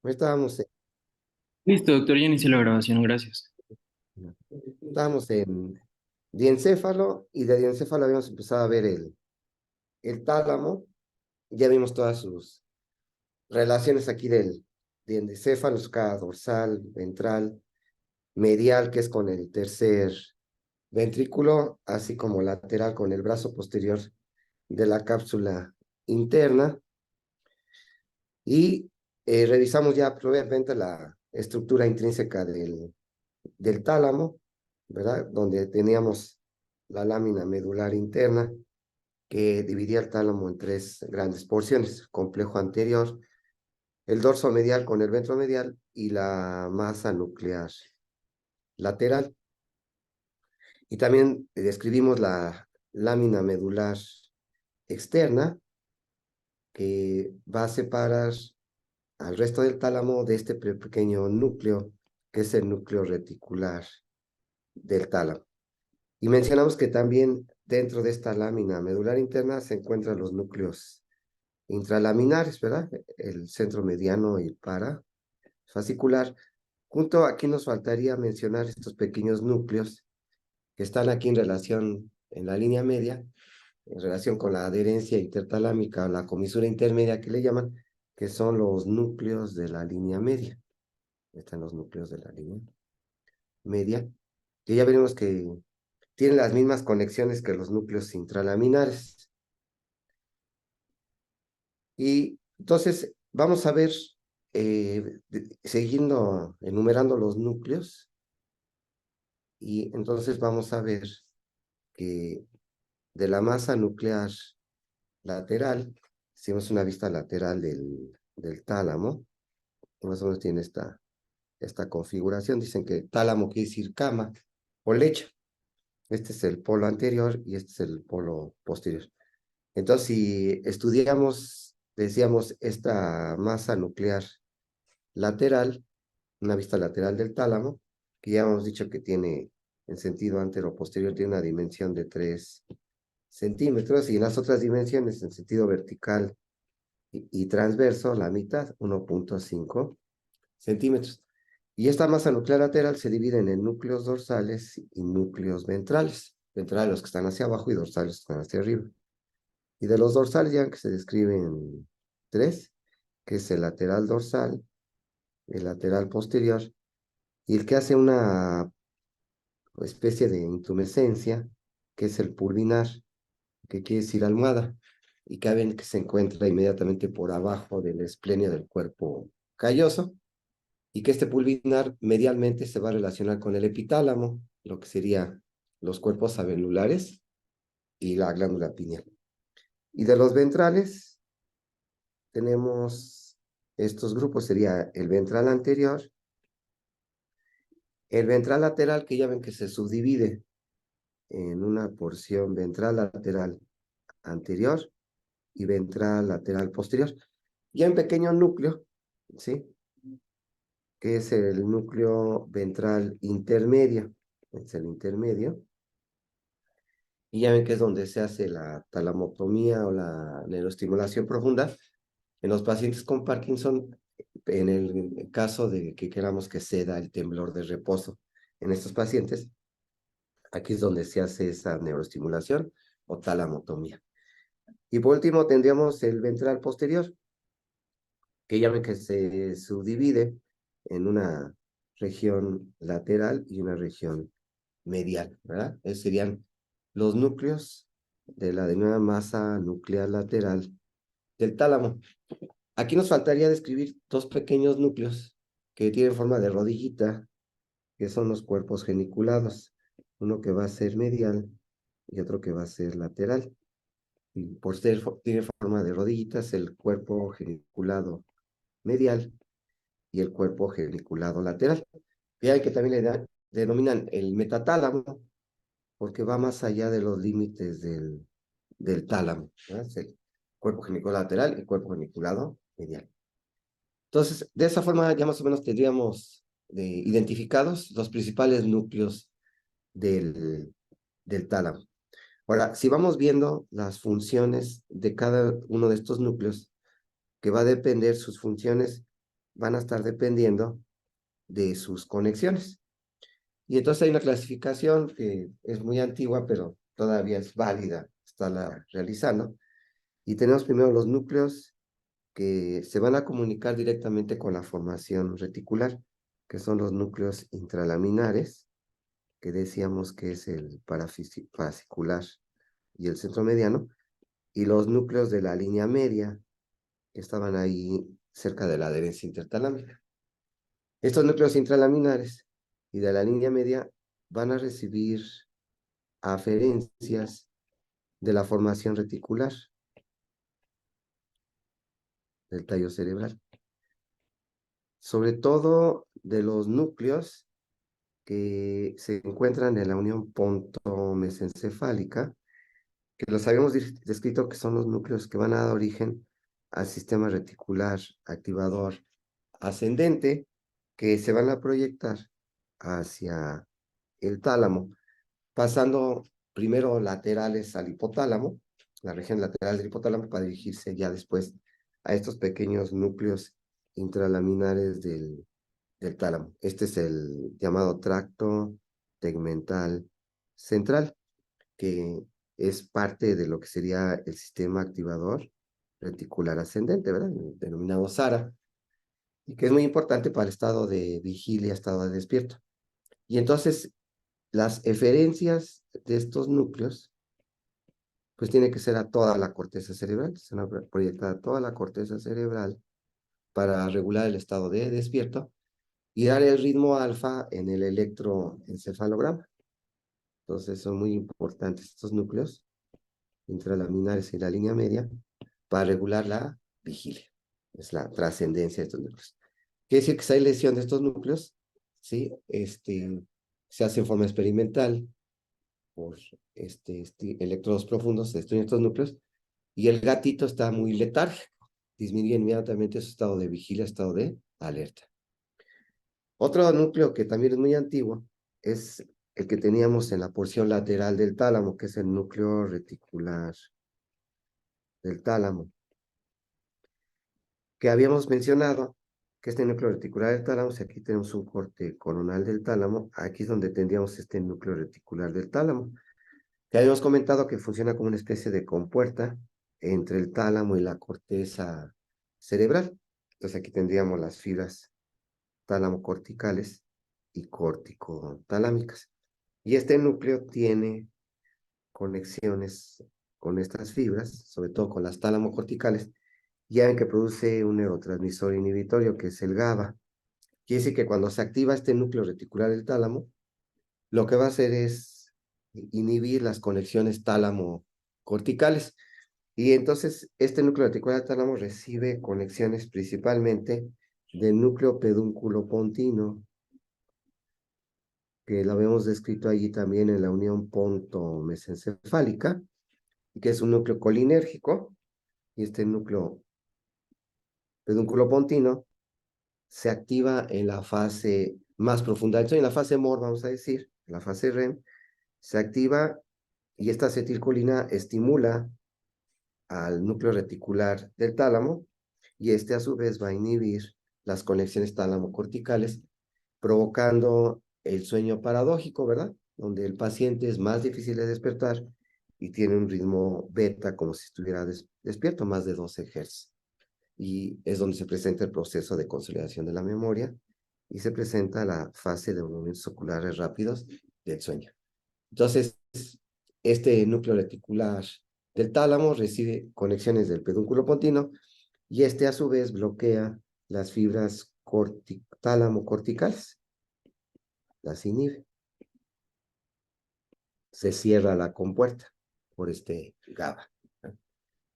Estábamos Listo, doctor, ya inicié la grabación, gracias. estábamos en diencéfalo y de diencéfalo habíamos empezado a ver el tálamo. Ya vimos todas sus relaciones aquí del diencéfalo, cada dorsal, ventral, medial, que es con el tercer ventrículo, así como lateral con el brazo posterior de la cápsula interna. Y revisamos ya previamente la estructura intrínseca del tálamo, ¿verdad? Donde teníamos la lámina medular interna que dividía el tálamo en tres grandes porciones: complejo anterior, el dorso medial con el ventro medial y la masa nuclear lateral. Y también describimos la lámina medular externa, que va a separar al resto del tálamo de este pequeño núcleo, que es el núcleo reticular del tálamo. Y mencionamos que también dentro de esta lámina medular interna se encuentran los núcleos intralaminares, ¿verdad? El centro mediano y parafascicular. Junto aquí nos faltaría mencionar estos pequeños núcleos que están aquí en relación, en la línea media, en relación con la adherencia intertalámica o la comisura intermedia que le llaman, que son los núcleos de la línea media. Están los núcleos de la línea media, que ya veremos que tienen las mismas conexiones que los núcleos intralaminares. Y entonces vamos a ver, siguiendo enumerando los núcleos, y entonces vamos a ver que de la masa nuclear lateral, hicimos una vista lateral del tálamo, que más o menos tiene esta configuración. Dicen que tálamo quiere decir cama o lecho. Este es el polo anterior y este es el polo posterior. Entonces, si estudiamos, decíamos, esta masa nuclear lateral, una vista lateral del tálamo, que ya hemos dicho que tiene, en sentido antero-posterior, tiene una dimensión de 3 centímetros, y en las otras dimensiones, en sentido vertical y transverso, la mitad, 1,5 centímetros. Y esta masa nuclear lateral se divide en núcleos dorsales y núcleos ventrales. Ventrales los que están hacia abajo y dorsales los que están hacia arriba. Y de los dorsales ya que se describen tres, que es el lateral dorsal, el lateral posterior, y el que hace una especie de intumescencia, que es el pulvinar, que quiere decir almohada, y que ven que se encuentra inmediatamente por abajo del esplenio del cuerpo calloso, y que este pulvinar medialmente se va a relacionar con el epitálamo, lo que sería los cuerpos abelulares y la glándula pineal. Y de los ventrales tenemos estos grupos: sería el ventral anterior, el ventral lateral, que ya ven que se subdivide en una porción ventral lateral anterior y ventral lateral posterior. Y hay un pequeño núcleo, ¿sí? Que es el núcleo ventral intermedio. Es el intermedio. Y ya ven que es donde se hace la talamotomía o la neuroestimulación profunda en los pacientes con Parkinson, en el caso de que queramos que ceda el temblor de reposo en estos pacientes. Aquí es donde se hace esa neuroestimulación o talamotomía. Y por último tendríamos el ventral posterior, que ya ven que se subdivide en una región lateral y una región medial, ¿verdad? Esos serían los núcleos de la nueva masa nuclear lateral del tálamo. Aquí nos faltaría describir dos pequeños núcleos que tienen forma de rodillita, que son los cuerpos geniculados. Uno que va a ser medial y otro que va a ser lateral. Y por ser, tiene forma de rodillitas, el cuerpo geniculado medial y el cuerpo geniculado lateral. Y hay que también le denominan el metatálamo, porque va más allá de los límites del tálamo, ¿verdad? Es el cuerpo geniculado lateral y el cuerpo geniculado medial. Entonces, de esa forma ya más o menos tendríamos identificados los principales núcleos del, del tálamo. Ahora, si vamos viendo las funciones de cada uno de estos núcleos, que va a depender sus funciones van a estar dependiendo de sus conexiones. Y entonces hay una clasificación que es muy antigua, pero todavía es válida, está la realizando. Y tenemos primero los núcleos que se van a comunicar directamente con la formación reticular, que son los núcleos intralaminares, que decíamos que es el fascicular y el centro mediano, y los núcleos de la línea media, que estaban ahí cerca de la adherencia intertalámica. Estos núcleos intralaminares y de la línea media van a recibir aferencias de la formación reticular del tallo cerebral, sobre todo de los núcleos que se encuentran en la unión pontomesencefálica, que los habíamos descrito que son los núcleos que van a dar origen al sistema reticular activador ascendente, que se van a proyectar hacia el tálamo, pasando primero laterales al hipotálamo, la región lateral del hipotálamo, para dirigirse ya después a estos pequeños núcleos intralaminares del tálamo. Este es el llamado tracto tegmental central, que es parte de lo que sería el sistema activador reticular ascendente, ¿verdad? Denominado SARA, y que es muy importante para el estado de vigilia, estado de despierto. Y entonces, las eferencias de estos núcleos, pues tiene que ser a toda la corteza cerebral, se van a proyectar a toda la corteza cerebral para regular el estado de despierto y dar el ritmo alfa en el electroencefalograma. Entonces son muy importantes estos núcleos intralaminares y la línea media para regular la vigilia. Es la trascendencia de estos núcleos. Quiere decir que si hay lesión de estos núcleos, ¿sí? Se hace en forma experimental por electrodos profundos, se destruyen estos núcleos y el gatito está muy letárgico, disminuye inmediatamente su estado de vigilia, estado de alerta. Otro núcleo que también es muy antiguo es el que teníamos en la porción lateral del tálamo, que es el núcleo reticular del tálamo, que habíamos mencionado que este núcleo reticular del tálamo, si aquí tenemos un corte coronal del tálamo, aquí es donde tendríamos este núcleo reticular del tálamo, que habíamos comentado que funciona como una especie de compuerta entre el tálamo y la corteza cerebral. Entonces aquí tendríamos las fibras tálamo-corticales y corticotalámicas. Y este núcleo tiene conexiones con estas fibras, sobre todo con las tálamo-corticales, ya en que produce un neurotransmisor inhibitorio que es el GABA. Quiere decir que cuando se activa este núcleo reticular del tálamo, lo que va a hacer es inhibir las conexiones tálamo-corticales. Y entonces este núcleo reticular del tálamo recibe conexiones principalmente del núcleo pedúnculo-pontino, que lo habíamos descrito allí también en la unión ponto-mesencefálica, que es un núcleo colinérgico, y este núcleo pedúnculo-pontino se activa en la fase más profunda. Entonces, en la fase MOR, vamos a decir, en la fase REM, se activa y esta acetilcolina estimula al núcleo reticular del tálamo y este a su vez va a inhibir las conexiones tálamo-corticales, provocando el sueño paradójico, ¿verdad? Donde el paciente es más difícil de despertar y tiene un ritmo beta como si estuviera despierto, más de 12 Hz. Y es donde se presenta el proceso de consolidación de la memoria y se presenta la fase de movimientos oculares rápidos del sueño. Entonces, este núcleo reticular del tálamo recibe conexiones del pedúnculo pontino y este a su vez bloquea las fibras tálamo-corticales, las inhibe. Se cierra la compuerta por este GABA.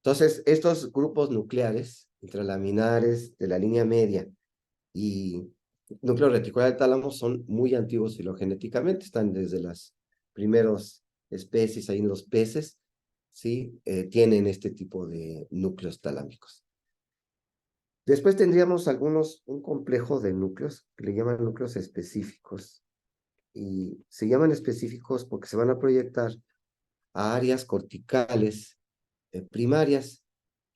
Entonces, estos grupos nucleares intralaminares de la línea media y núcleo reticular del tálamo son muy antiguos filogenéticamente, están desde las primeras especies ahí en los peces, ¿sí? Tienen este tipo de núcleos talámicos. Después tendríamos un complejo de núcleos que le llaman núcleos específicos, y se llaman específicos porque se van a proyectar a áreas corticales primarias,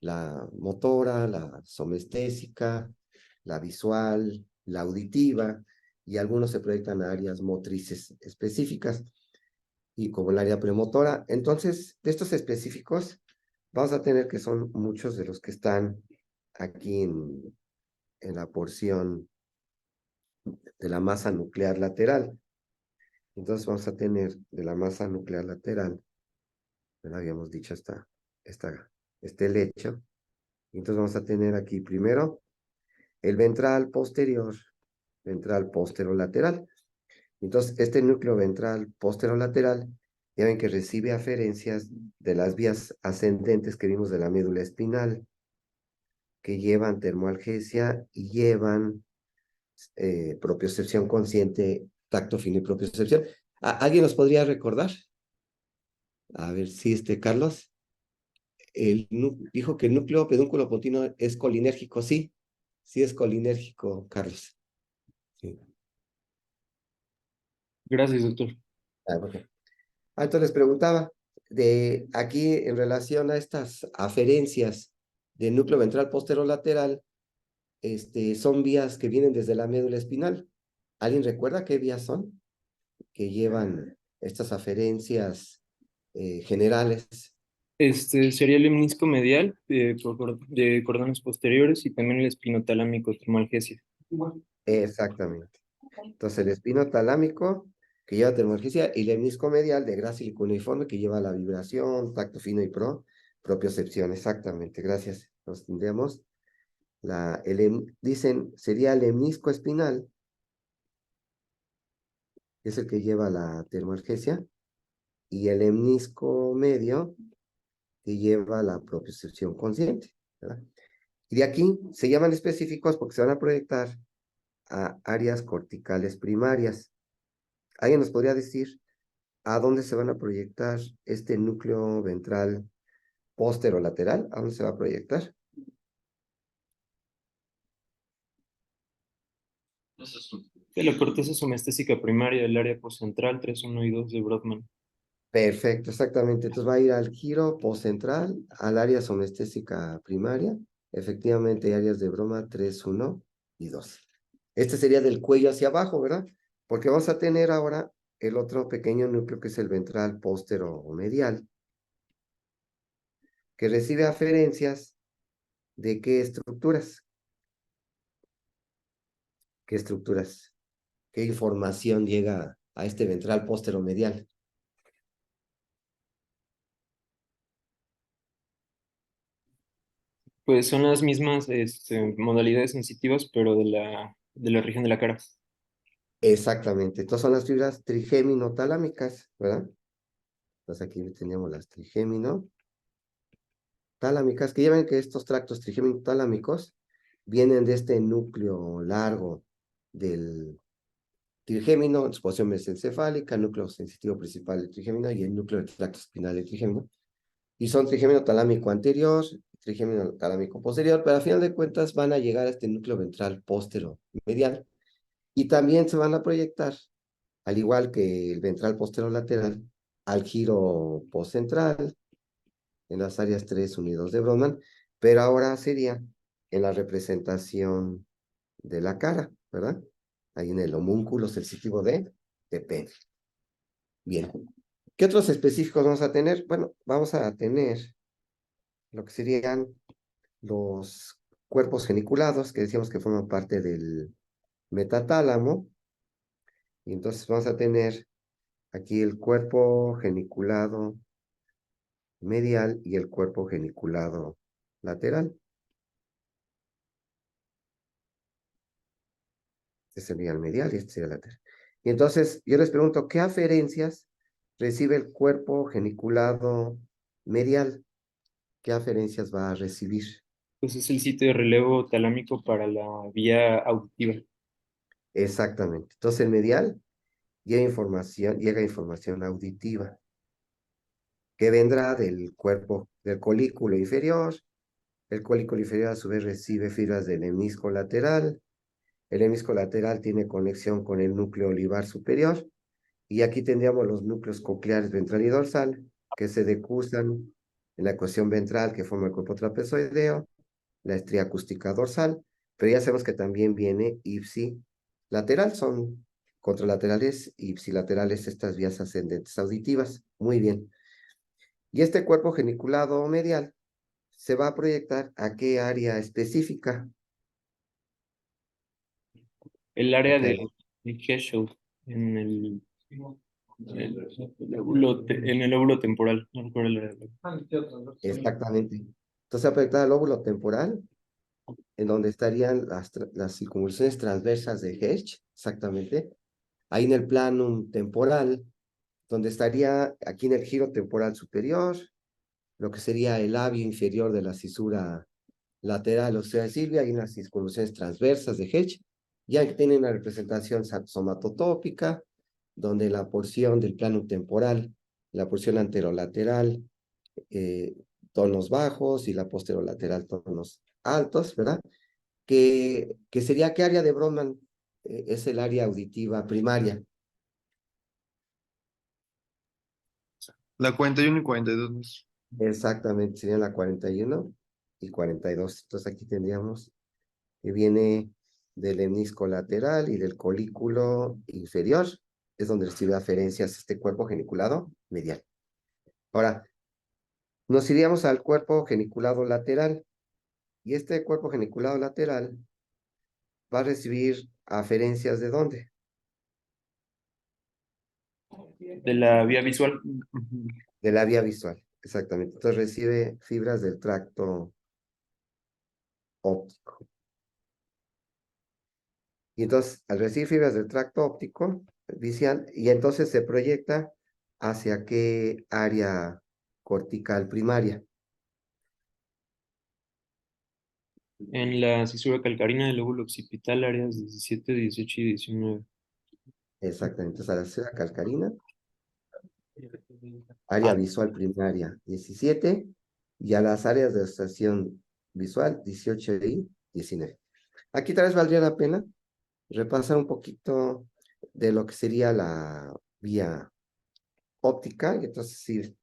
la motora, la somestésica, la visual, la auditiva, y algunos se proyectan a áreas motrices específicas, y como el área premotora. Entonces, de estos específicos, vamos a tener que son muchos de los que están aquí en la porción de la masa nuclear lateral. Entonces vamos a tener de la masa nuclear lateral, ¿verdad? Habíamos dicho este lecho. Entonces vamos a tener aquí primero el ventral posterolateral. Entonces este núcleo ventral posterolateral, ya ven que recibe aferencias de las vías ascendentes que vimos de la médula espinal, que llevan termoalgesia y llevan propiocepción consciente, tacto fino y propiocepción. ¿Alguien nos podría recordar? A ver si Carlos. Dijo que el núcleo pedúnculo continuo es colinérgico, sí. Sí es colinérgico, Carlos. Sí. Gracias, doctor. Ok. Entonces les preguntaba, de aquí en relación a estas aferencias del núcleo ventral posterolateral, son vías que vienen desde la médula espinal. ¿Alguien recuerda qué vías son que llevan estas aferencias generales? Sería el menisco medial de cordones posteriores y también el espinotalámico termalgesia. Exactamente. Entonces, el espino talámico, que lleva termalgesia, y el menisco medial de grácil cuneiforme, que lleva la vibración, tacto fino y propiocepción. Exactamente, gracias. Nos tendríamos dicen, sería el menisco espinal, que es el que lleva la termalgesia, y el menisco medio, que lleva la propiocepción consciente, ¿verdad? Y de aquí se llaman específicos porque se van a proyectar a áreas corticales primarias. ¿Alguien nos podría decir a dónde se van a proyectar este núcleo ventral posterolateral? ¿A dónde se va a proyectar? De la corteza somestésica primaria del área poscentral 3, 1 y 2 de Brodmann. Perfecto, exactamente. Entonces va a ir al giro postcentral, al área somestésica primaria. Efectivamente, áreas de broma 3, 1 y 2. Este sería del cuello hacia abajo, ¿verdad? Porque vamos a tener ahora el otro pequeño núcleo que es el ventral posteromedial, que recibe aferencias de qué estructuras, qué estructuras, qué información llega a este ventral posteromedial. Pues son las mismas modalidades sensitivas, pero de la región de la cara. Exactamente. Estas son las fibras trigémino-talámicas, ¿verdad? Entonces aquí teníamos las trigémino-talámicas, que llevan que estos tractos trigémino-talámicos vienen de este núcleo largo del trigémino, exposición mesencefálica, núcleo sensitivo principal del trigémino y el núcleo del tracto espinal del trigémino. Y son trigémino talámico anterior, trigémino talámico posterior, pero a final de cuentas van a llegar a este núcleo ventral postero medial y también se van a proyectar, al igual que el ventral posterolateral, al giro postcentral, en las áreas 3 unidos de Brodmann, pero ahora sería en la representación de la cara, ¿verdad? Ahí en el homúnculo sensitivo de pene. Bien. ¿Qué otros específicos vamos a tener? Bueno, vamos a tener lo que serían los cuerpos geniculados, que decíamos que forman parte del metatálamo, y entonces vamos a tener aquí el cuerpo geniculado medial y el cuerpo geniculado lateral. Este sería el medial y este sería el lateral. Y entonces yo les pregunto, ¿qué aferencias recibe el cuerpo geniculado medial? ¿Qué aferencias va a recibir? Pues es el sitio de relevo talámico para la vía auditiva. Exactamente. Entonces el medial llega información auditiva, que vendrá del cuerpo, del colículo inferior. El colículo inferior a su vez recibe fibras del hemisco lateral. El hemisco lateral tiene conexión con el núcleo olivar superior. Y aquí tendríamos los núcleos cocleares ventral y dorsal, que se decusan en la ecuación ventral que forma el cuerpo trapezoideo, la estría acústica dorsal, pero ya sabemos que también viene ipsilateral, son contralaterales, ipsilaterales estas vías ascendentes auditivas. Muy bien. Y este cuerpo geniculado medial se va a proyectar a qué área específica. El ¿A área qué área? de Herschel, en en el lóbulo temporal. No recuerdo el área. Exactamente. Entonces, se va a proyectar al lóbulo temporal, en donde estarían las circunvoluciones transversas de Hertz, exactamente. Ahí en el plano temporal, donde estaría aquí en el giro temporal superior, lo que sería el labio inferior de la cisura lateral ósea de Silvia, y en las circunvoluciones transversas de Hertz, ya que tienen una representación somatotópica, donde la porción del plano temporal, la porción anterolateral, eh, tonos bajos y la posterolateral tonos altos, ¿verdad? Que sería qué área de Brodmann es el área auditiva primaria. La 41 y 42. Exactamente, sería la 41 y 42. Entonces aquí tendríamos que viene del lemnisco lateral y del colículo inferior, es donde recibe aferencias este cuerpo geniculado medial. Ahora, nos iríamos al cuerpo geniculado lateral, y este cuerpo geniculado lateral va a recibir aferencias ¿de dónde? De la vía visual. De la vía visual, exactamente. Entonces recibe fibras del tracto óptico. Y entonces, al recibir fibras del tracto óptico visual, y entonces se proyecta hacia qué área cortical primaria. En la cisura calcarina del lóbulo occipital, áreas 17, 18 y 19. Exactamente. Entonces, a la cera calcarina, área visual primaria 17, y a las áreas de asociación visual 18 y 19. Aquí tal vez valdría la pena repasar un poquito de lo que sería la vía óptica, y entonces sí,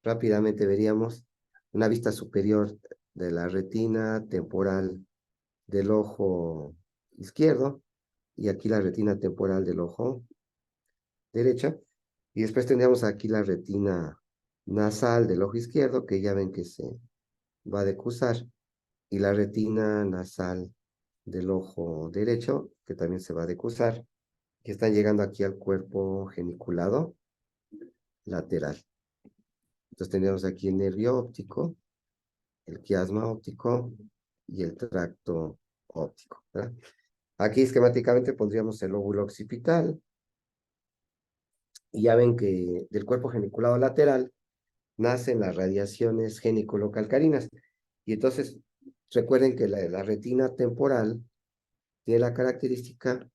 rápidamente veríamos una vista superior de la retina temporal del ojo izquierdo, y aquí la retina temporal del ojo derecho, y después tendríamos aquí la retina nasal del ojo izquierdo, que ya ven que se va a decusar, y la retina nasal del ojo derecho, que también se va a decusar, que están llegando aquí al cuerpo geniculado lateral. Entonces tendríamos aquí el nervio óptico, el quiasma óptico y el tracto óptico, ¿verdad? Aquí esquemáticamente pondríamos el lóbulo occipital, y ya ven que del cuerpo geniculado lateral nacen las radiaciones geniculocalcarinas. Y entonces recuerden que la retina temporal tiene la característica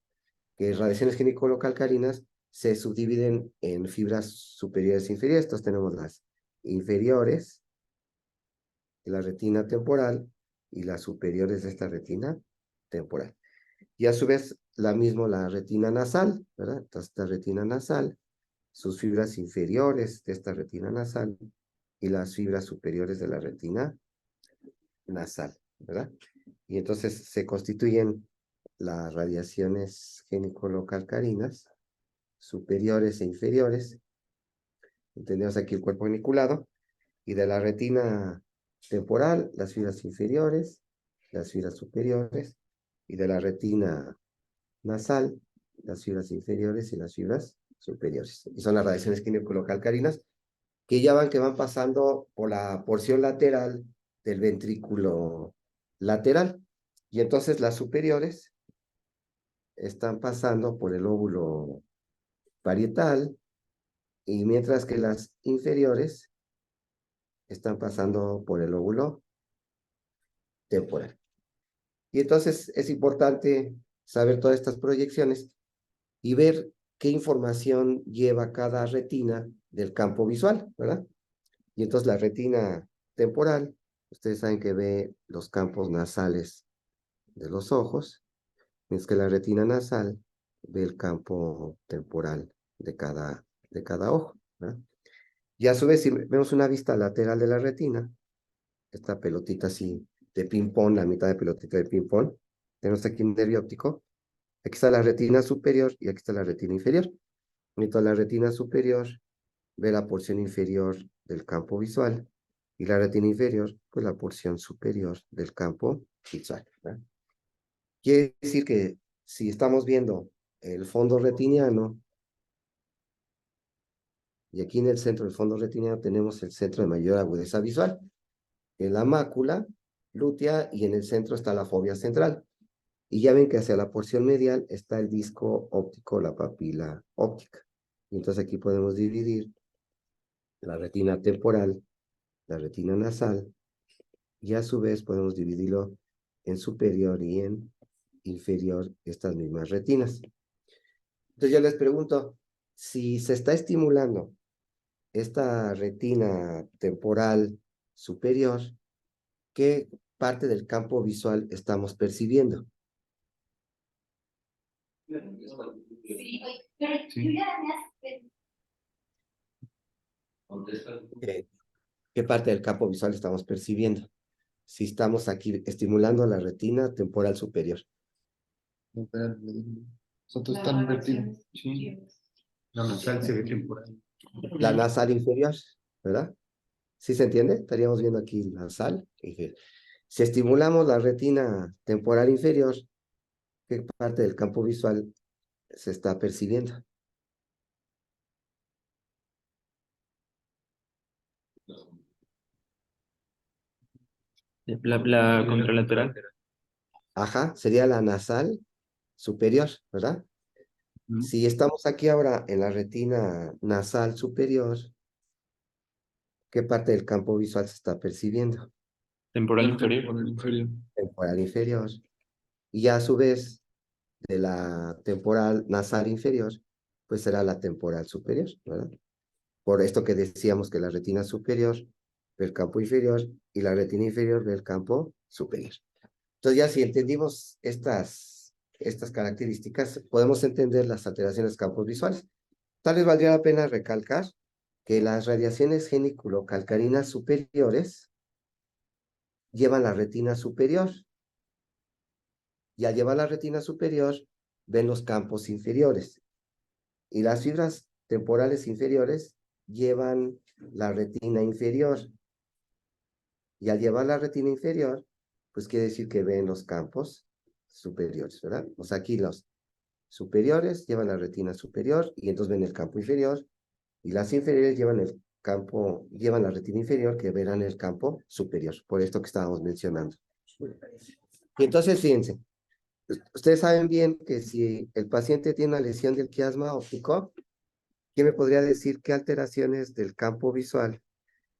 que radiaciones geniculocalcarinas se subdividen en fibras superiores e inferiores. Entonces tenemos las inferiores de la retina temporal y las superiores de esta retina temporal. Y a su vez, la retina nasal, ¿verdad? Entonces, esta retina nasal, sus fibras inferiores de esta retina nasal y las fibras superiores de la retina nasal, ¿verdad? Y entonces se constituyen las radiaciones geniculocalcarinas superiores e inferiores. Tenemos aquí el cuerpo geniculado, y de la retina temporal, las fibras inferiores, las fibras superiores, y de la retina nasal, las fibras inferiores y las fibras superiores. Y son las radiaciones químico-calcarinas que van pasando por la porción lateral del ventrículo lateral. Y entonces las superiores están pasando por el lóbulo parietal, y mientras que las inferiores están pasando por el lóbulo temporal. Y entonces es importante saber todas estas proyecciones y ver qué información lleva cada retina del campo visual, ¿verdad? Y entonces la retina temporal, ustedes saben que ve los campos nasales de los ojos, mientras que la retina nasal ve el campo temporal de cada ojo, ¿verdad? Y a su vez, si vemos una vista lateral de la retina, esta pelotita así de ping-pong, la mitad de pelotita de ping-pong, Tenemos aquí un nervio óptico. Aquí está la retina superior y aquí está la retina inferior. Entonces la retina superior ve la porción inferior del campo visual y la retina inferior, pues la porción superior del campo visual, ¿verdad? Quiere decir que si estamos viendo el fondo retiniano, y aquí en el centro del fondo retiniano tenemos el centro de mayor agudeza visual, en la mácula lútea y en el centro está la fovea central. Y ya ven que hacia la porción medial está el disco óptico, la papila óptica. Y entonces aquí podemos dividir la retina temporal, la retina nasal, y a su vez podemos dividirlo en superior y en inferior estas mismas retinas. Entonces yo les pregunto, si se está estimulando esta retina temporal superior, ¿qué parte del campo visual estamos percibiendo? ¿Qué parte del campo visual estamos percibiendo? Si estamos aquí estimulando la retina temporal superior. Nosotros están invertidos. Sí. La nasal se ve temporal. La nasal inferior, ¿verdad? ¿Sí se entiende? Estaríamos viendo aquí la nasal inferior. Si estimulamos la retina temporal inferior, ¿qué parte del campo visual se está percibiendo? La contralateral. Ajá, sería la nasal superior, ¿verdad? Si estamos aquí ahora en la retina nasal superior, ¿qué parte del campo visual se está percibiendo? Temporal inferior. Temporal inferior. Y a su vez, de la temporal nasal inferior, pues será la temporal superior, ¿verdad? Por esto que decíamos que la retina superior ve el campo inferior y la retina inferior ve el campo superior. Entonces ya si entendimos estas características, podemos entender las alteraciones de campos visuales. Tal vez valdría la pena recalcar que las radiaciones geniculocalcarinas superiores llevan la retina superior, y al llevar la retina superior ven los campos inferiores, y las fibras temporales inferiores llevan la retina inferior, y al llevar la retina inferior, pues quiere decir que ven los campos superiores, ¿verdad? O sea, aquí los superiores llevan la retina superior y entonces ven el campo inferior, y las inferiores llevan la retina inferior que verán el campo superior, por esto que estábamos mencionando. Y entonces, fíjense, ustedes saben bien que si el paciente tiene una lesión del quiasma óptico, ¿quién me podría decir qué alteraciones del campo visual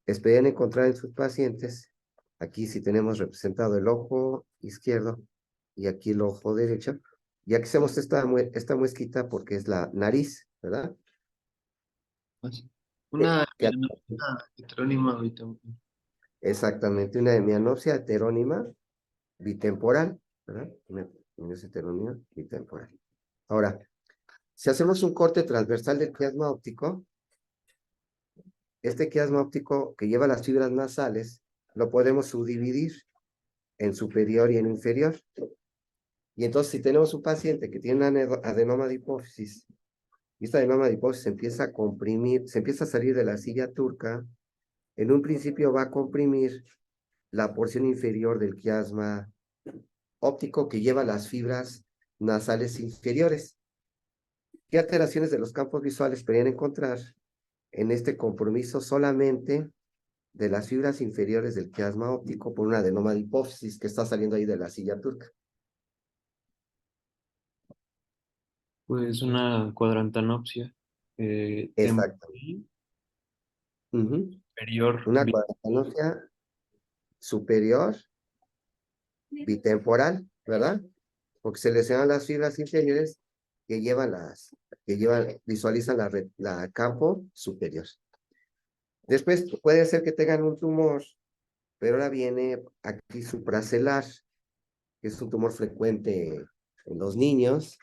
esperarían encontrar en sus pacientes? Aquí si tenemos representado el ojo izquierdo y aquí el ojo derecho. Y aquí hacemos esta muesquita porque es la nariz, ¿verdad? Una Que heterónima ahorita. exactamente, una hemianopsia heterónima bitemporal, ¿verdad? Una hemianopsia heterónima bitemporal. Ahora, si hacemos un corte transversal del quiasma óptico, este quiasma óptico que lleva las fibras nasales, lo podemos subdividir en superior y en inferior. Y entonces, si tenemos un paciente que tiene una adenoma de hipófisis, y esta adenoma de hipófisis se empieza a comprimir, se empieza a salir de la silla turca, en un principio va a comprimir la porción inferior del quiasma óptico que lleva las fibras nasales inferiores. ¿Qué alteraciones de los campos visuales podrían encontrar en este compromiso solamente de las fibras inferiores del quiasma óptico por una adenoma de hipófisis que está saliendo ahí de la silla turca? Pues una cuadrantanopsia. Exacto. Superior. Una cuadrantanopsia superior bitemporal, ¿verdad? Porque se lesionan las fibras inferiores que visualizan la campo superior. Después puede ser que tengan un tumor, pero ahora viene aquí supracelular, que es un tumor frecuente en los niños,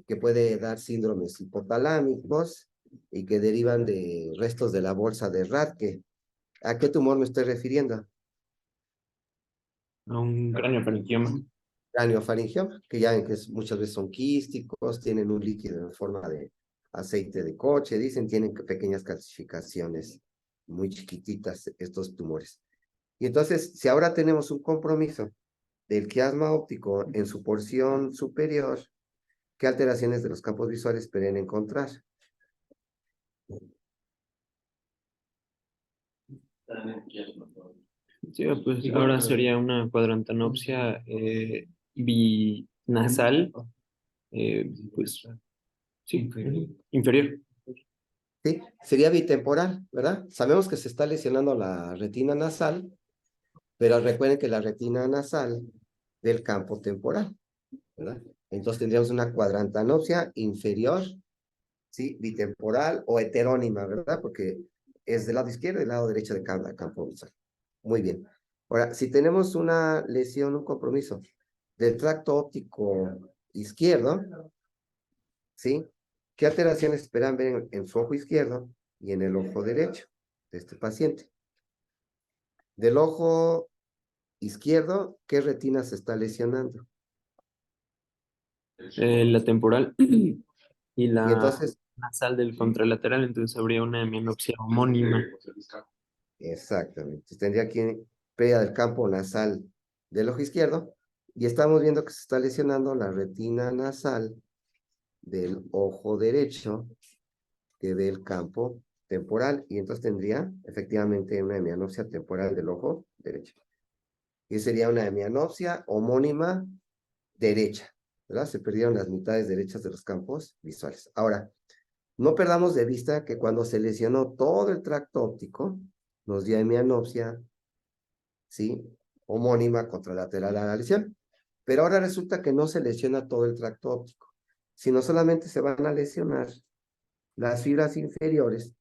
que puede dar síndromes hipotalámicos y que derivan de restos de la bolsa de Rathke. ¿A qué tumor me estoy refiriendo? A un craneofaringioma. craniofaringioma, que ya ven que muchas veces son quísticos, tienen un líquido en forma de aceite de coche, dicen, tienen pequeñas calcificaciones muy chiquititas estos tumores. Y entonces, si ahora tenemos un compromiso del quiasma óptico en su porción superior, ¿qué alteraciones de los campos visuales pueden encontrar? Sí, pues ahora sería una cuadrantanopsia binasal, pues sí, inferior. ¿Sí? Sería bitemporal, ¿verdad? Sabemos que se está lesionando la retina nasal, pero recuerden que la retina nasal del campo temporal, ¿verdad? Entonces tendríamos una cuadrantanopsia inferior, ¿sí? Bitemporal o heterónima, ¿verdad? Porque es del lado izquierdo y del lado derecho de cada campo visual. Muy bien. Ahora, si tenemos una lesión, un compromiso del tracto óptico izquierdo, ¿sí? ¿Qué alteraciones esperan ver en su ojo izquierdo y en el ojo derecho de este paciente? Del ojo izquierdo, ¿qué retina se está lesionando? La temporal y Y la entonces, nasal del contralateral, entonces habría una hemianopsia homónima. exactamente, tendría aquí pérdida del campo nasal del ojo izquierdo y estamos viendo que se está lesionando la retina nasal del ojo derecho que ve el campo temporal y entonces tendría efectivamente una hemianopsia temporal del ojo derecho. Y sería una hemianopsia homónima derecha, ¿verdad? Se perdieron las mitades derechas de los campos visuales. Ahora, no perdamos de vista que cuando se lesionó todo el tracto óptico, nos dio hemianopsia, ¿sí? Homónima contralateral a la lesión. Pero ahora resulta que no se lesiona todo el tracto óptico, sino solamente se van a lesionar las fibras inferiores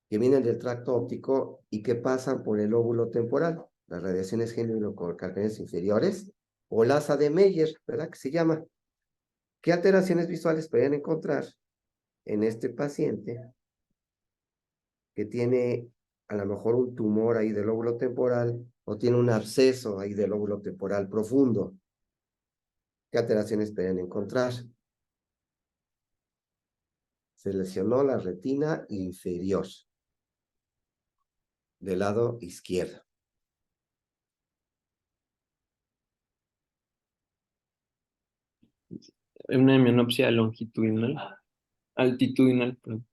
que vienen del tracto óptico y que pasan por el lóbulo temporal, las radiaciones geniocolocalcaneas inferiores, o LASA de Meyer, ¿verdad? Que se llama. ¿Qué alteraciones visuales pueden encontrar en este paciente que tiene a lo mejor un tumor ahí del lóbulo temporal o tiene un absceso ahí del lóbulo temporal profundo? ¿Qué alteraciones pueden encontrar? Se lesionó la retina inferior del lado izquierdo. Una hemianopsia longitudinal, altitudinal, perdón.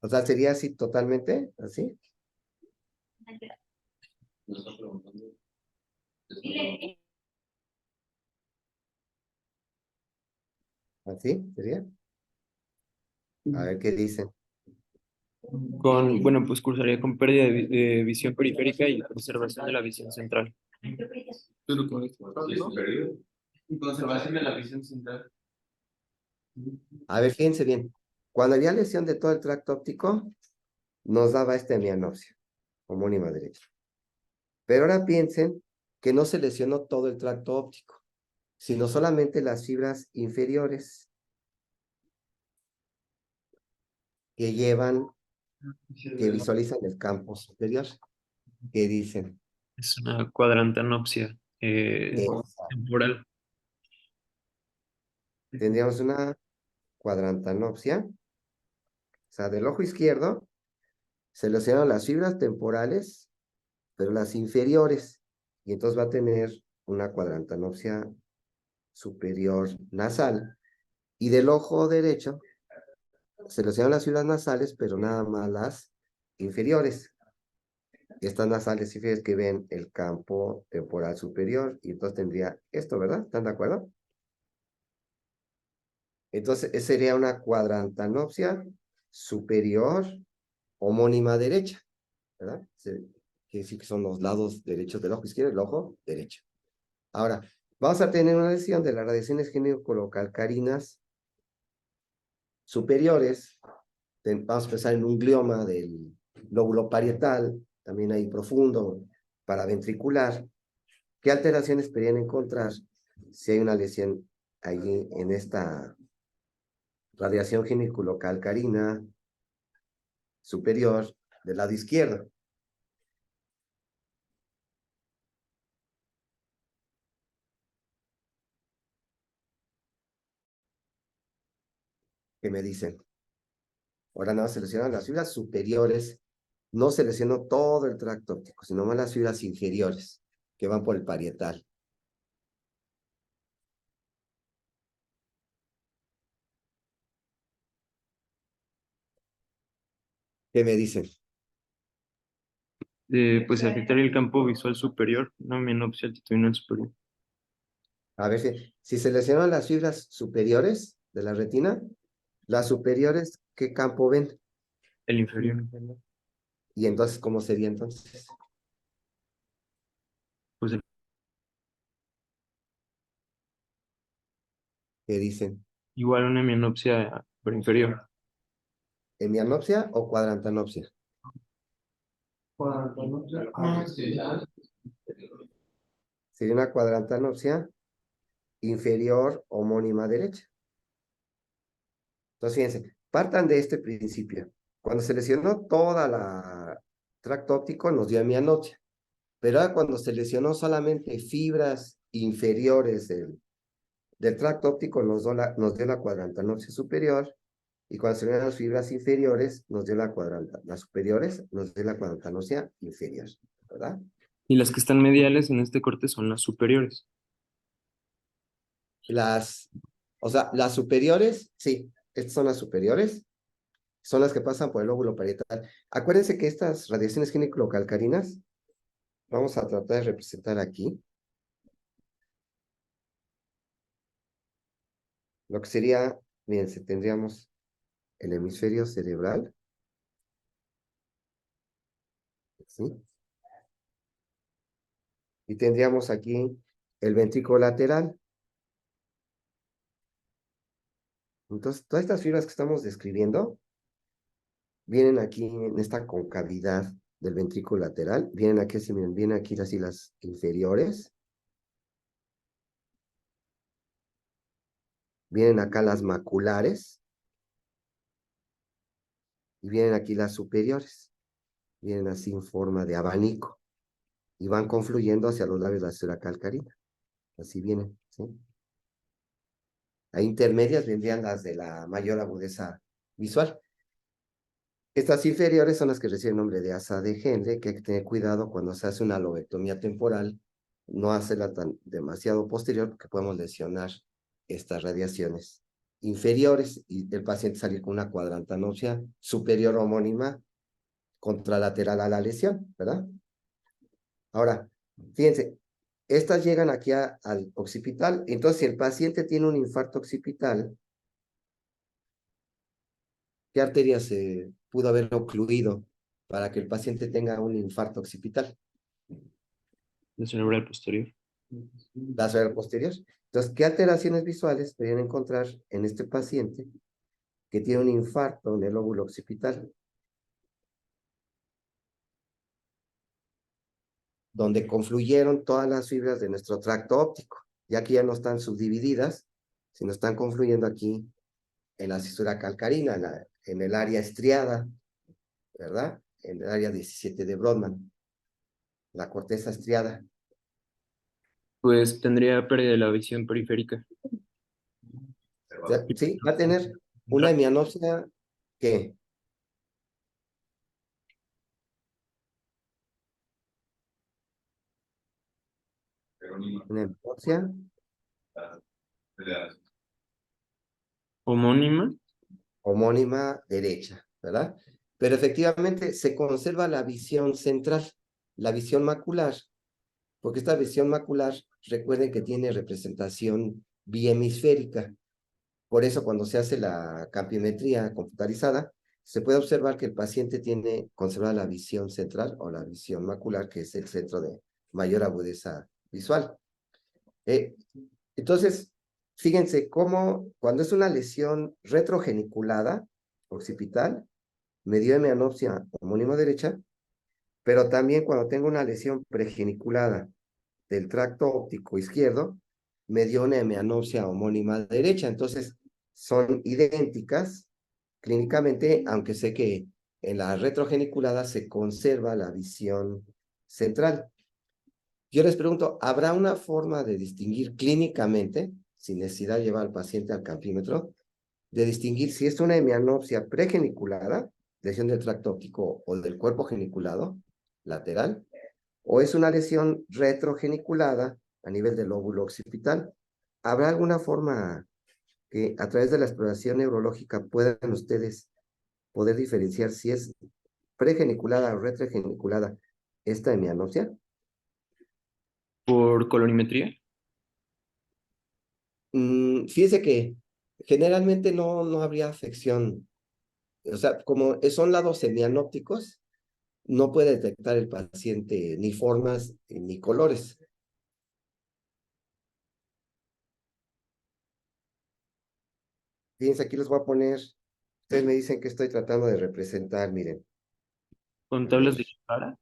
O sea, sería así totalmente, así. Así sería. A ver qué dicen. Bueno, pues cursaría con pérdida de visión periférica y conservación de la visión central. Pero con esto, ¿no? Y conservación de la visión central. A ver, fíjense bien. Cuando había lesión de todo el tracto óptico, nos daba esta hemianopsia, homónima derecha. Pero ahora piensen que no se lesionó todo el tracto óptico, sino solamente las fibras inferiores que llevan, que visualizan el campo superior. ¿Qué dicen? Es una cuadrantanopsia Exacto. temporal. Tendríamos una cuadrantanopsia, o sea, del ojo izquierdo se lesionan las fibras temporales, pero las inferiores, y entonces va a tener una cuadrantanopsia superior nasal. Y del ojo derecho se lesionan las fibras nasales, pero nada más las inferiores. Estas nasales inferiores que ven el campo temporal superior, y entonces tendría esto, ¿verdad? ¿Están de acuerdo? Entonces, esa sería una cuadrantanopsia superior homónima derecha, ¿verdad? Quiere decir que son los lados derechos del ojo izquierdo y el ojo derecho. Ahora, vamos a tener una lesión de las radiaciones ginecolocalcarinas superiores. Vamos a pensar en un glioma del lóbulo parietal, también ahí profundo, paraventricular. ¿Qué alteraciones podrían encontrar si hay una lesión allí en esta radiación ginecolocalcarina superior del lado izquierdo? ¿Qué me dicen? Ahora nada más seleccionan las fibras superiores. No selecciono todo el tracto óptico, sino más las fibras inferiores, que van por el parietal. ¿Qué me dicen? Pues al quitar el campo visual superior, una menopsia altitudinal superior. A ver si seleccionan las fibras superiores de la retina, las superiores, ¿qué campo ven? El inferior. Y entonces, ¿cómo sería entonces? Pues ¿Qué dicen? igual una menopsia por inferior. ¿Hemianopsia o cuadrantanopsia? Sería una cuadrantanopsia inferior homónima derecha. Entonces, fíjense, partan de este principio. Cuando seleccionó toda la tracto óptico nos dio hemianopsia, pero ahora cuando seleccionó solamente fibras inferiores del tracto óptico nos dio la cuadrantanopsia superior, y cuando seleccionó las fibras inferiores nos dio las superiores nos dio la cuadrantanopsia inferior, ¿verdad? Y las que están mediales en este corte son las superiores. O sea, las superiores, sí, estas son las superiores, son las que pasan por el lóbulo parietal. Acuérdense que estas radiaciones químico-calcarinas, vamos a tratar de representar aquí lo que sería, fíjense, tendríamos el hemisferio cerebral, ¿sí? Y tendríamos aquí el ventrículo lateral. Entonces, todas estas fibras que estamos describiendo vienen aquí en esta concavidad del ventrículo lateral, vienen aquí, así, miren, vienen aquí así las inferiores, vienen acá las maculares, y vienen aquí las superiores, vienen así en forma de abanico, y van confluyendo hacia los labios de la cera calcarina, así vienen, ¿sí? A intermedias vendrían las de la mayor agudeza visual. Estas inferiores son las que reciben el nombre de asa de Henle, que hay que tener cuidado cuando se hace una lobectomía temporal, no hacerla tan demasiado posterior, porque podemos lesionar estas radiaciones inferiores y el paciente salir con una cuadrantanopsia superior homónima contralateral a la lesión, ¿verdad? Ahora, fíjense, estas llegan aquí al occipital, entonces si el paciente tiene un infarto occipital, ¿qué arteria se pudo haber ocluido para que el paciente tenga un infarto occipital? La cerebral posterior. La cerebral posterior. Entonces, ¿qué alteraciones visuales podrían encontrar en este paciente que tiene un infarto en el lóbulo occipital? Donde confluyeron todas las fibras de nuestro tracto óptico, ya que ya no están subdivididas, sino están confluyendo aquí en la cisura calcarina, en el área estriada, ¿verdad? En el área 17 de Brodmann, la corteza estriada. Pues tendría pérdida de la visión periférica. O sea, sí, va a tener una hemianopsia que una hemianopsia Homónima. homónima derecha, ¿verdad? Pero efectivamente se conserva la visión central, la visión macular, porque esta visión macular, recuerden que tiene representación bihemisférica. Por eso cuando se hace la campiometría computarizada, se puede observar que el paciente tiene conservada la visión central o la visión macular, que es el centro de mayor agudeza visual. Entonces, fíjense cómo cuando es una lesión retrogeniculada occipital, me dio hemianopsia homónima derecha, pero también cuando tengo una lesión pregeniculada del tracto óptico izquierdo, me dio una hemianopsia homónima derecha. Entonces, son idénticas clínicamente, aunque sé que en la retrogeniculada se conserva la visión central. Yo les pregunto, ¿habrá una forma de distinguir clínicamente, sin necesidad de llevar al paciente al campímetro, de distinguir si es una hemianopsia pregeniculada, lesión del tracto óptico o del cuerpo geniculado lateral, o es una lesión retrogeniculada a nivel del lóbulo occipital. ¿Habrá alguna forma que a través de la exploración neurológica puedan ustedes poder diferenciar si es pregeniculada o retrogeniculada esta hemianopsia? ¿Por colorimetría? Fíjese que generalmente no habría afección. O sea, como son lados semianópticos, no puede detectar el paciente ni formas ni colores. Fíjense, aquí les voy a poner, ustedes me dicen que estoy tratando de representar, miren. ¿Con A tablas ver, de Ishihara?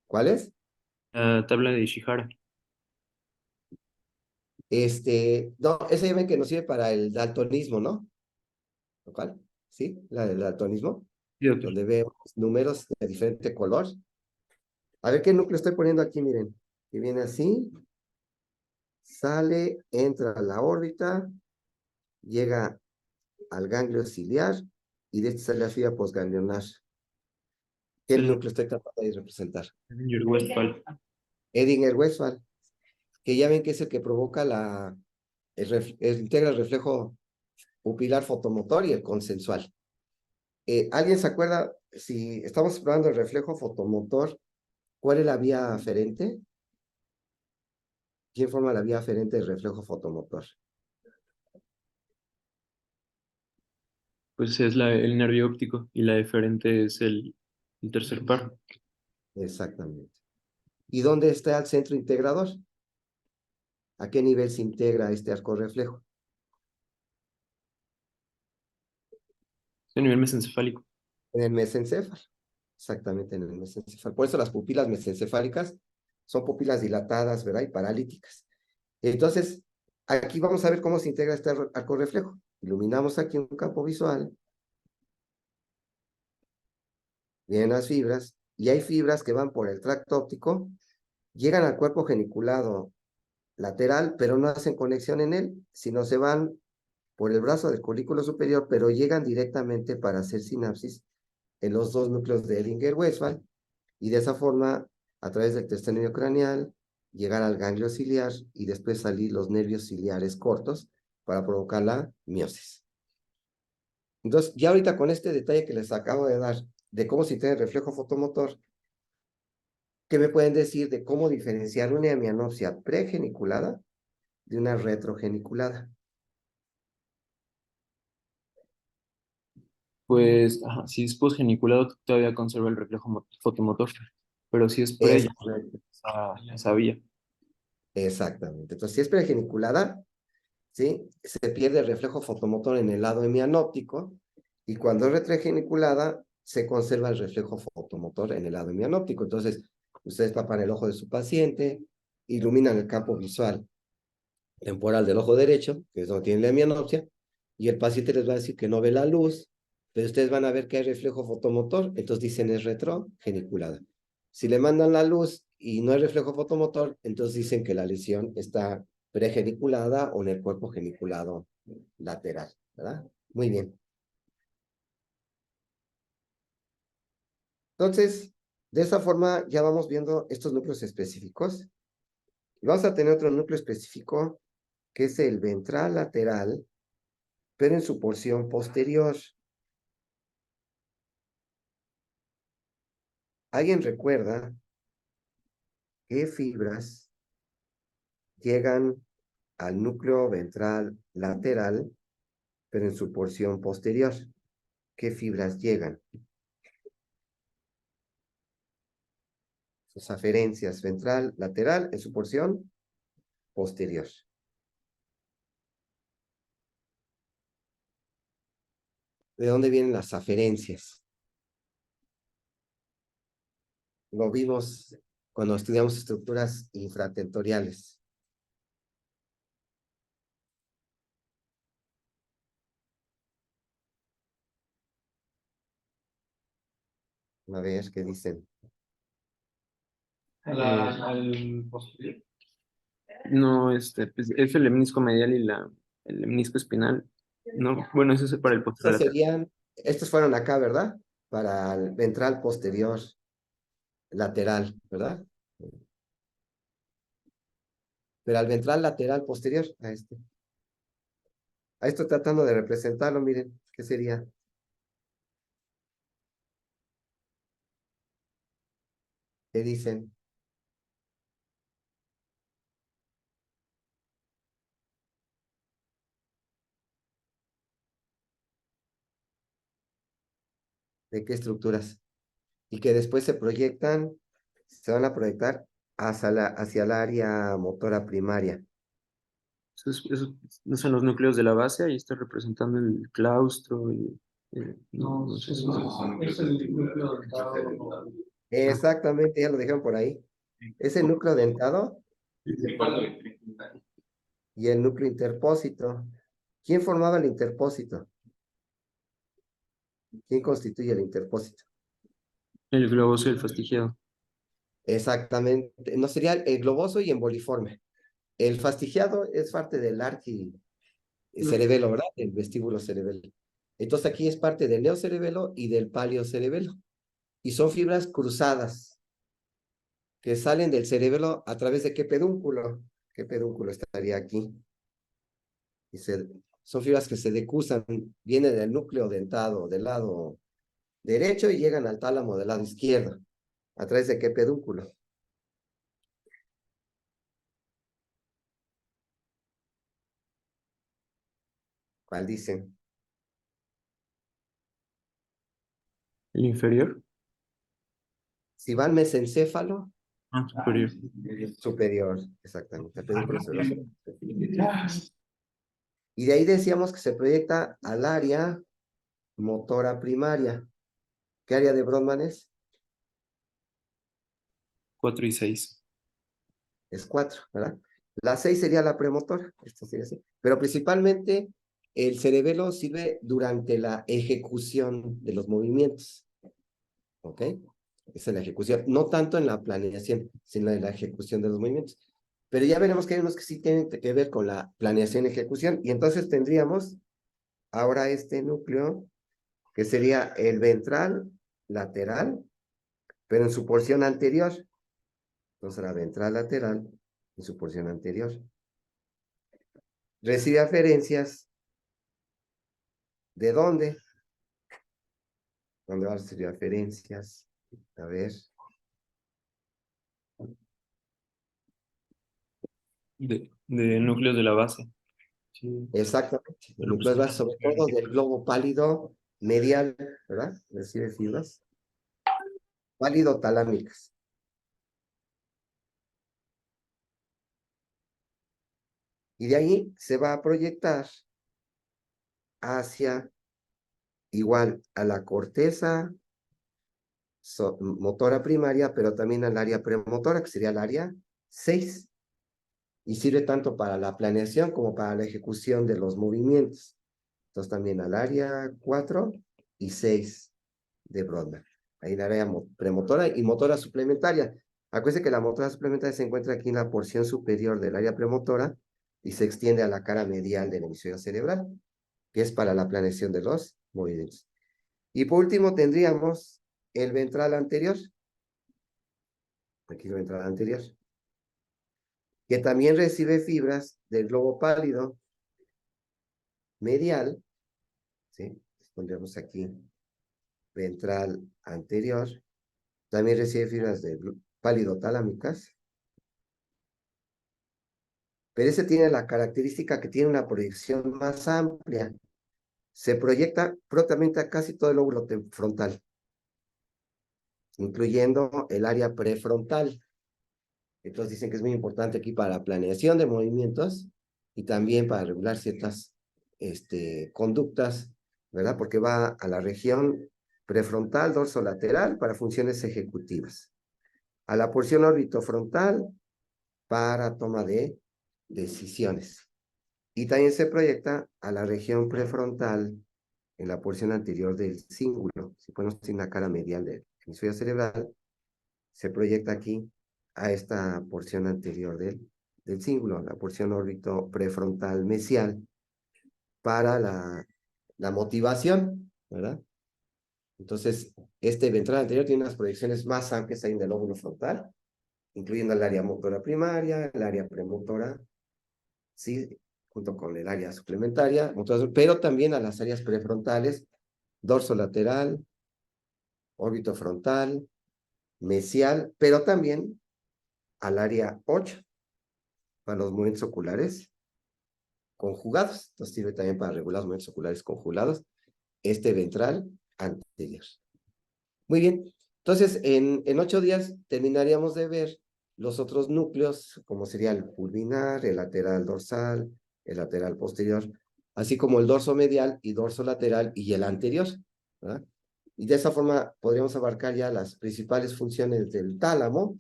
¿cuál es? Tabla de Ishihara. No, esa ya ven que nos sirve para el daltonismo, ¿no? ¿Lo cual? ¿Sí? La del daltonismo, Sí, doctor. donde vemos números de diferente color. A ver qué núcleo estoy poniendo aquí, miren. Que viene así, sale, entra a la órbita, llega al ganglio ciliar y de este sale la fibra postganglionar. ¿Qué El núcleo estoy tratando de representar? Westphal. Edinger-Westphal, que ya ven que es el que provoca integra el reflejo pupilar fotomotor y el consensual. ¿Alguien se acuerda, si estamos explorando el reflejo fotomotor, cuál es la vía aferente? ¿Quién forma la vía aferente del reflejo fotomotor? Pues es el nervio óptico y la deferente es el tercer par. Exactamente. ¿Y dónde está el centro integrador? ¿A qué nivel se integra este arco reflejo? Es a nivel mesencefálico. En el mesencéfalo. Exactamente, en el mesencéfalo. Por eso las pupilas mesencefálicas son pupilas dilatadas, ¿verdad? Y paralíticas. Entonces, aquí vamos a ver cómo se integra este arco reflejo. Iluminamos aquí un campo visual. Vienen las fibras. Y hay fibras que van por el tracto óptico, llegan al cuerpo geniculado lateral, pero no hacen conexión en él, sino se van por el brazo del colículo superior, pero llegan directamente para hacer sinapsis en los dos núcleos de Edinger-Westphal, y de esa forma, a través del tercer craneal, llegar al ganglio ciliar y después salir los nervios ciliares cortos para provocar la miosis. Entonces, ya ahorita con este detalle que les acabo de dar de cómo se integra el reflejo fotomotor, ¿qué me pueden decir de cómo diferenciar una hemianopsia pregeniculada de una retrogeniculada? Pues, ajá, si es posgeniculado, todavía conserva el reflejo fotomotor. Pero si es pre, Es ya correcto. esa vía. Exactamente. Entonces, si es pregeniculada, ¿sí? Se pierde el reflejo fotomotor en el lado hemianóptico, y cuando es retrogeniculada, se conserva el reflejo fotomotor en el lado hemianóptico. Entonces, ustedes tapan el ojo de su paciente, iluminan el campo visual temporal del ojo derecho, que es donde tiene la hemianopsia, y el paciente les va a decir que no ve la luz, pero ustedes van a ver que hay reflejo fotomotor, entonces dicen es retrogeniculada. Si le mandan la luz y no hay reflejo fotomotor, entonces dicen que la lesión está pregeniculada o en el cuerpo geniculado lateral, ¿verdad? Muy bien. Entonces, de esa forma ya vamos viendo estos núcleos específicos. Y vamos a tener otro núcleo específico, que es el ventral lateral, pero en su porción posterior. ¿Alguien recuerda qué fibras llegan al núcleo ventral lateral, pero en su porción posterior? ¿Qué fibras llegan? Sus aferencias ventral lateral en su porción posterior. ¿De dónde vienen las aferencias? Lo vimos cuando estudiamos estructuras infratentoriales. A ver qué dicen. Al posterior. No, pues, es el menisco medial y el menisco espinal No, bueno, eso es para el Estos posterolateral. serían, estos fueron acá, ¿verdad? Para el ventral posterior lateral, ¿verdad? Pero al ventral lateral posterior, a este. Ahí estoy tratando de representarlo, miren, ¿qué sería? ¿Qué dicen? ¿De qué estructuras? Y que después se van a proyectar hacia el área motora primaria. No son los núcleos de la base, ahí está representando el claustro y no sé si es el núcleo dentado. Exactamente, ya lo dijeron por ahí. Es el núcleo dentado y el núcleo interpósito. ¿Quién formaba el interpósito? ¿Quién constituye el interpósito? el globoso y el fastigiado. Exactamente. No sería el globoso y emboliforme. El fastigiado es parte del cerebelo, ¿verdad? El vestíbulo cerebelo. Entonces aquí es parte del neocerebelo y del paleocerebelo. Y son fibras cruzadas que salen del cerebelo a través de qué pedúnculo. ¿Qué pedúnculo estaría aquí? Y son fibras que se decusan, vienen del núcleo dentado del lado derecho y llegan al tálamo del lado izquierdo. ¿A través de qué pedúnculo? ¿Cuál dicen? El inferior. Si va al mesencéfalo, Superior. superior, exactamente. Y de ahí decíamos que se proyecta al área motora primaria. ¿Qué área de Brodmann es? 4 y 6. Es 4, ¿verdad? La 6 sería la premotora, esto sería así. Pero principalmente el cerebelo sirve durante la ejecución de los movimientos, ¿ok? Esa es la ejecución, no tanto en la planeación, sino en la ejecución de los movimientos. Pero ya veremos que hay unos que sí tienen que ver con la planeación y ejecución, y entonces tendríamos ahora este núcleo, que sería el ventral lateral, pero en su porción anterior. Entonces la ventral lateral en su porción anterior. Recibe aferencias. ¿De dónde? ¿Dónde va a recibir aferencias? A ver. De núcleos de la base. Sí. Exactamente. El núcleo va sobre todo del globo pálido medial, ¿verdad? Recibe fibras pálido talámicas. Y de ahí se va a proyectar hacia igual a la corteza motora primaria, pero también al área premotora, que sería el área 6. Y sirve tanto para la planeación como para la ejecución de los movimientos. Entonces también al área 4 y 6 de Brodmann. Ahí la área premotora y motora suplementaria. Acuérdense que la motora suplementaria se encuentra aquí en la porción superior del área premotora y se extiende a la cara medial del hemisferio cerebral, que es para la planeación de los movimientos. Y por último tendríamos el ventral anterior. Aquí el ventral anterior, que también recibe fibras del globo pálido medial, ¿sí? Pondremos aquí ventral anterior, también recibe fibras de pálido talámicas, pero ese tiene la característica que tiene una proyección más amplia. Se proyecta propiamente a casi todo el lóbulo frontal, incluyendo el área prefrontal. Entonces dicen que es muy importante aquí para la planeación de movimientos y también para regular ciertas conductas, ¿verdad? Porque va a la región prefrontal, dorsolateral, para funciones ejecutivas. A la porción orbitofrontal para toma de decisiones. Y también se proyecta a la región prefrontal en la porción anterior del cíngulo. Si ponemos en la cara medial del hemisferio cerebral, se proyecta aquí a esta porción anterior del cíngulo, la porción órbito prefrontal mesial, para la motivación, ¿verdad? Entonces, este ventral anterior tiene unas proyecciones más amplias ahí en el lóbulo frontal, incluyendo el área motora primaria, el área premotora, ¿sí? Junto con el área suplementaria, pero también a las áreas prefrontales, dorso lateral, órbito frontal, mesial, pero también al área 8 para los movimientos oculares conjugados. Entonces sirve también para regular los movimientos oculares conjugados. Este ventral anterior. Muy bien. Entonces, en 8 días terminaríamos de ver los otros núcleos, como sería el pulvinar, el lateral dorsal, el lateral posterior, así como el dorso medial y dorso lateral y el anterior, ¿verdad? Y de esa forma podríamos abarcar ya las principales funciones del tálamo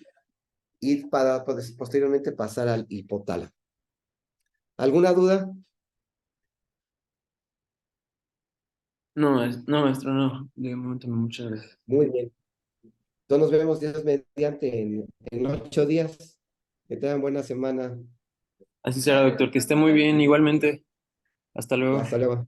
y para posteriormente pasar al hipotálamo. ¿Alguna duda? No, no, maestro, no. De momento, no, muchas gracias. Muy bien. Entonces nos vemos Dios mediante en 8 días. Que tengan buena semana. Así será, doctor. Que esté muy bien, igualmente. Hasta luego. Hasta luego.